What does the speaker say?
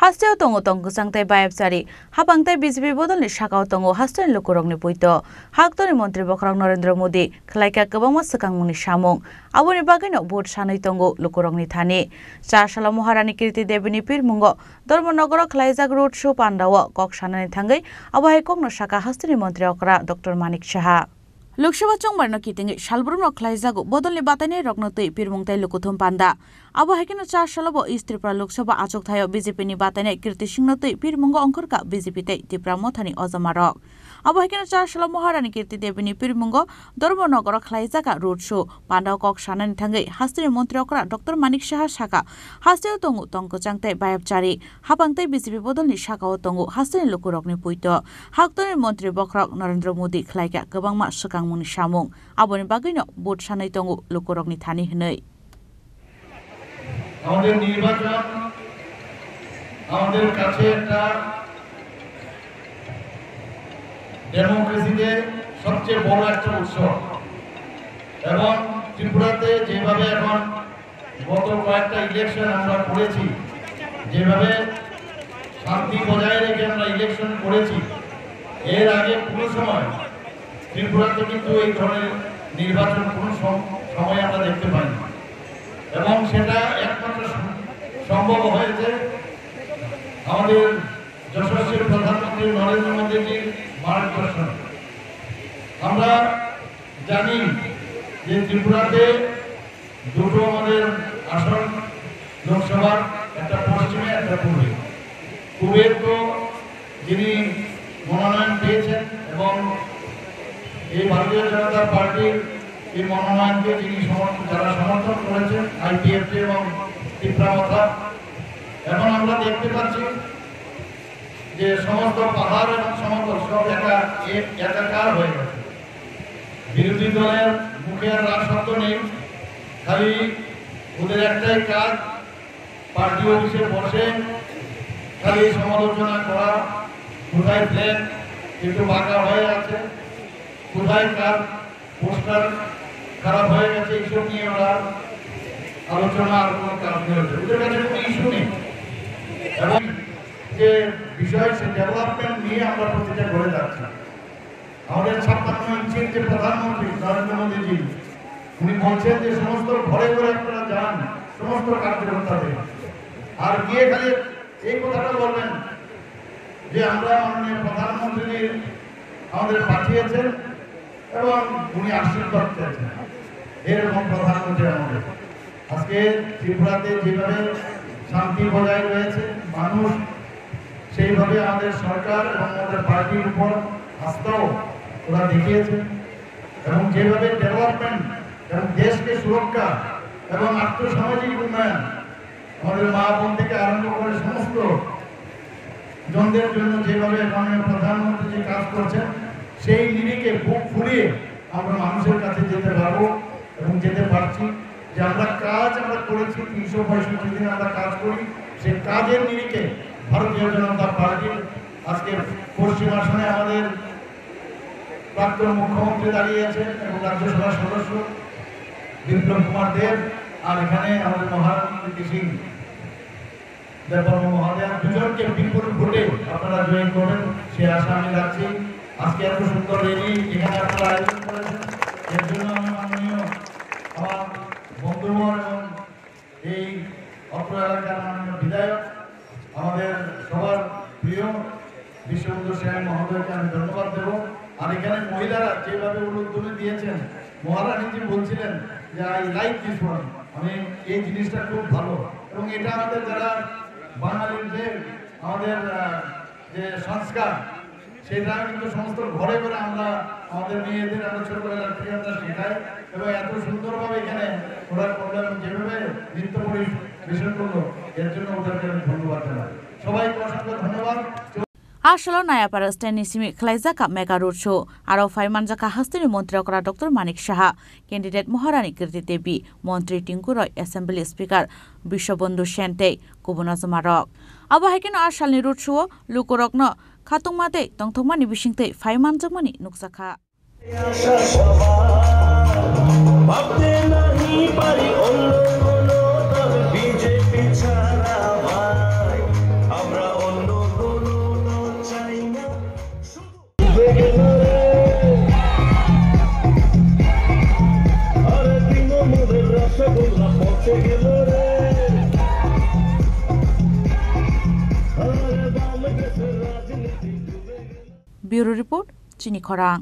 Hasteo tongo tong kusangtai bayapsari habangtai BJP bodolni sakao tongo hasteni lokorokni poito haktori mantri bokrang Narendra Modi khlaika kwbangma swkangmungni samung aboni bagino vote sanui tongo lokorokni thani Charsala Maharani Kirti Devini Pirmungo Dharmanagaro khlaijak road show pandao kok sanani thangai abahai kokno saka hasteni mantri okra Dr. Manik Saha Loksawa chongbarno kitingi salbrumno khlaijago bodolni batani roknotui pirmungtai lokuthum panda abo hakino Charsalabo East Tripura Loksabha achok thayo BJP ni batani Kirti Singnotui pirmungo angkorka BJP tai Tripura mothani ojamarok abo hakino Charsala Maharani Kirti Devini pirmungo Dharmanagaro khlaijaka road show panda kok sanani thangai hasteni mantri okra Dr. Manik Saha saka hasteo tongo tongko changtai bayapchari habangtai BJP bodolni sakao tongo hasteni lokorokni poito haktori mantri bokrang Narendra Modi khlaika kwbangma muni samung aboni bagino vote sanai tongo lokorokni thani hinai আমাদের নির্বাচন আমাদের কাছে একটা ডেমোক্রেসিতে সবচেয়ে বড় একটা উৎসব এবং ত্রিপুরাতে যেভাবে এখন গত কয়েকটা ইলেকশন আমরা করেছি যেভাবে শান্তি বজায় রেখে আমরা ইলেকশন করেছি এর আগে কোনো সময় ত্রিপুরাতে কিন্তু এই ধরনের নির্বাচন কোনো সময় আমরা দেখতে পাইনি এবং সেটা একমাত্র সম্ভব হয়েছে আমাদের যশস্বী প্রধানমন্ত্রী নরেন্দ্র মোদীজির মার্গদর্শন আমরা জানি যে ত্রিপুরাতে দুটো আমাদের আসন লোকসভার একটা পশ্চিমে একটা পূর্বে পূর্বের তো যিনি মনোনয়ন পেয়েছেন এবং এই ভারতীয় জনতা পার্টির এই মনোনয়নকে যিনি যারা সমর্থন করেছেন আইপিএফটি এবং ত্রিপুরা মথা এখন আমরা দেখতে পাচ্ছি যে সমস্ত পাহাড় এবং সমতল সব একাকার হয়ে গেছে বিরোধী দলের মুখে আর শব্দ নেই খালি ওদের একটাই কাজ পার্টি অফিসে বসে খালি সমালোচনা করা কোথায় প্লেন একটু বাঁকা হয়ে আছে কোথায় কার পোস্টার খারাপ হয়ে গেছে এইসব নিয়ে ওরা আলোচনা আর কোনো কাজ নেই ওদের কাছে কোনো ইস্যু নেই এবং যে বিষয় সে ডেভেলপমেন্ট নিয়ে আমরা প্রতিটা করে যাচ্ছি আমাদের 56 ইঞ্চির যে প্রধানমন্ত্রী নরেন্দ্র মোদীজি উনি বলছেন যে সমস্ত ঘরে ঘরে আপনারা যান সমস্ত কার্যকর্তা দেন আর গিয়ে খালি এই কথাটা বলবেন যে আমরা মাননীয় প্রধানমন্ত্রী আমাদের পাঠিয়েছেন এবং উনি আশীর্বাদ চেয়েছেন এরকম প্রধানমন্ত্রী আমাদের আজকে ত্রিপুরাতে যেভাবে শান্তি বজায় রয়েছে মানুষ সেইভাবে আমাদের সরকার এবং আমাদের পার্টির উপর আস্থাও ওরা দেখিয়েছে এবং যেভাবে ডেভেলপমেন্ট এবং দেশকে সুরক্ষা এবং আর্থসামাজিক উন্নয়ন আমাদের মা বোন থেকে আরম্ভ করে সমস্ত জনদের জন্য যেভাবে মাননীয় প্রধানমন্ত্রী যে কাজ করছেন সেই নিরিখে বুক ফুলিয়ে আমরা মানুষের কাছে যেতে পারবো এবং যেতে পারছি যে আমরা করেছি 365 দিন আমরা কাজ করি সেই কাজের নিরিখে ভারতীয় জনতা পার্টির আজকে পশ্চিম আসনে আমাদের প্রাক্তন মুখ্যমন্ত্রী দাঁড়িয়েছেন এবং রাজ্যসভার সদস্য বিপ্লব কুমার দেব আর এখানে আমাদের মহারানী কীর্তি সিং দেববর্মা মহোদয় দুজনকে বিপুল ভোটে আপনারা জয়ী করবেন সে আশা আমি রাখছি আজকে এত সুন্দর রেলি এখানে আপনারা আয়োজন করেছেন এর জন্য আমি মাননীয় আমার বন্ধুবর এবং এই অত্র এলাকার মাননীয় বিধায়ক আমাদের সবার প্রিয় বিশ্ববন্ধু সেন মহোদয়কে আমি ধন্যবাদ দেব আর এখানে মহিলারা যেভাবে উদ্যোগ দিয়েছেন মহারানীজি বলছিলেন যে আই লাইক দিস ওয়ান মানে এই জিনিসটা খুব ভালো এবং এটা আমাদের যারা বাঙালিদের আমাদের যে সংস্কার সেটা কিন্তু সমস্ত ঘরে ঘরে আমরা আমাদের মেয়েদের আমরা ছোটবেলা থেকে আমরা শেখাই এবং এত সুন্দরভাবে এখানে ওরা করলেন যেভাবে নৃত্য পরিবেশন করলো এর জন্য ওদেরকে আমি ধন্যবাদ জানাই সবাইকে অসংখ্য ধন্যবাদ Ashalo Nayapara Steni Simi Klaizaka Mega Road Show Aro Faimanjaka Hastini Montri Okra Dr. Manik Saha Candidate Maharani Kirti Devi Montri Tinkuroy Assembly Speaker Bishobondu Shente Kubunazumarok Aba Hakin Ashalni Road Show Lukorokno Katungmate Tongtomani Bishingte Faimanjamani Nuksaka ভাবতে নাহি পারি অন্য কোনো দল BJP ছাড়া ভাই আমরা bureau report চিনি খরাং।